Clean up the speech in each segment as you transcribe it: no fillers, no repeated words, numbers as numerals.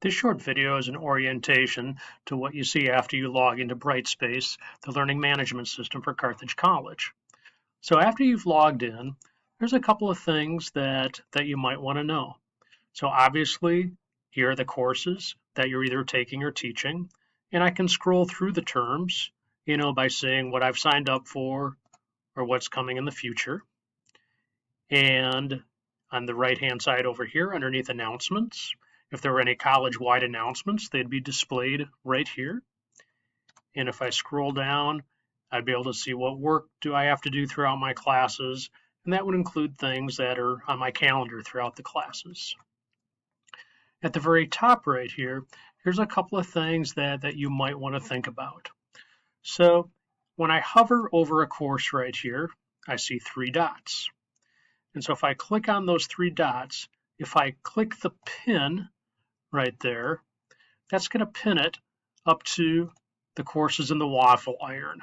This short video is an orientation to what you see after you log into Brightspace, the learning management system for Carthage College. So after you've logged in, there's a couple of things that you might want to know. So obviously, here are the courses that you're either taking or teaching, and I can scroll through the terms, by saying what I've signed up for or what's coming in the future. And on the right-hand side over here, underneath announcements, if there were any college-wide announcements, they'd be displayed right here. And if I scroll down, I'd be able to see what work do I have to do throughout my classes, and that would include things that are on my calendar throughout the classes. At the very top right here, here's a couple of things that you might want to think about. So when I hover over a course right here, I see 3 dots. And so if I click on those 3 dots, if I click the pin right there, that's going to pin it up to the courses in the waffle iron.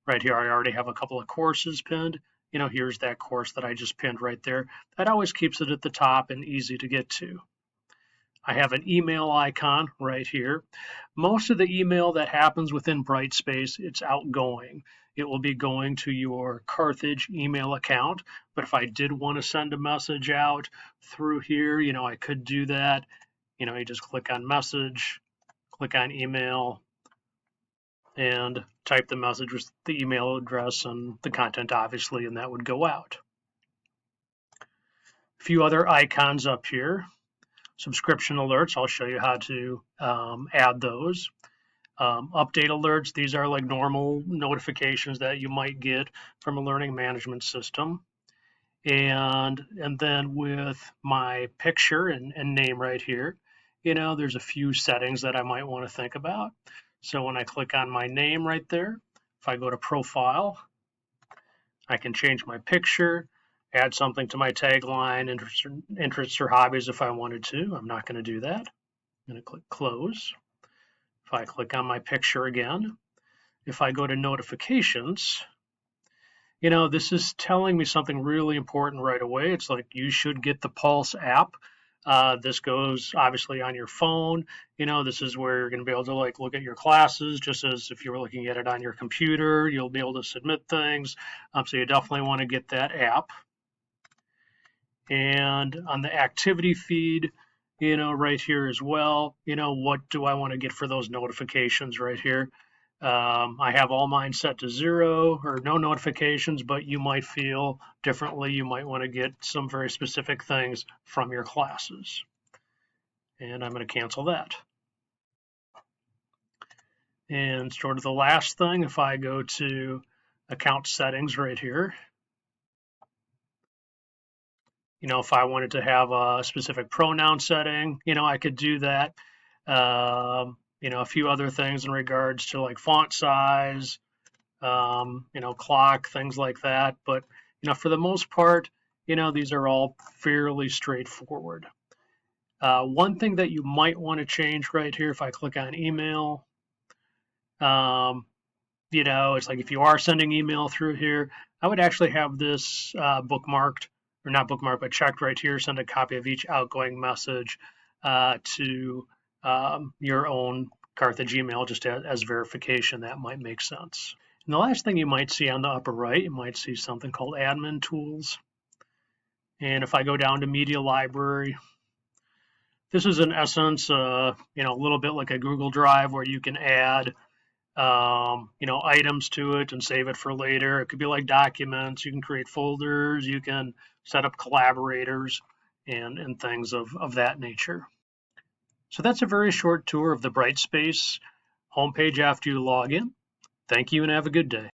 Right here, I already have a couple of courses pinned. Here's that course that I just pinned right there. That always keeps it at the top and easy to get to. I have an email icon right here. Most of the email that happens within Brightspace, it's outgoing. It will be going to your Carthage email account. But if I did want to send a message out through here, I could do that. You just click on message, click on email, and type the message with the email address and the content, obviously, and that would go out. A few other icons up here. Subscription alerts, I'll show you how to add those. Update alerts, these are like normal notifications that you might get from a learning management system. And then with my picture and name right here, there's a few settings that I might want to think about. So when I click on my name right there, if I go to profile, I can change my picture, add something to my tagline, interests or hobbies if I wanted to. I'm not going to do that. I'm going to click close. If I click on my picture again, if I go to notifications, this is telling me something really important right away. It's like you should get the Pulse app. This goes obviously on your phone. This is where you're going to be able to look at your classes, just as if you were looking at it on your computer. You'll be able to submit things. So you definitely want to get that app. And on the activity feed, right here as well, what do I want to get for those notifications right here? I have all mine set to 0 or no notifications, but you might feel differently. You might want to get some very specific things from your classes. And I'm going to cancel that. And sort of the last thing, if I go to account settings right here, if I wanted to have a specific pronoun setting, I could do that. A few other things in regards to font size, clock, things like that. But, for the most part, these are all fairly straightforward. One thing that you might want to change right here, if I click on email, it's like if you are sending email through here, I would actually have this bookmarked, or not bookmarked, but checked right here, send a copy of each outgoing message to your own Carthage email just as verification. That might make sense. And the last thing you might see on the upper right, you might see something called admin tools. And if I go down to media library, this is in essence, a little bit like a Google Drive where you can add, items to it and save it for later. It could be like documents. You can create folders. You can set up collaborators and things of that nature. So that's a very short tour of the Brightspace homepage after you log in. Thank you and have a good day.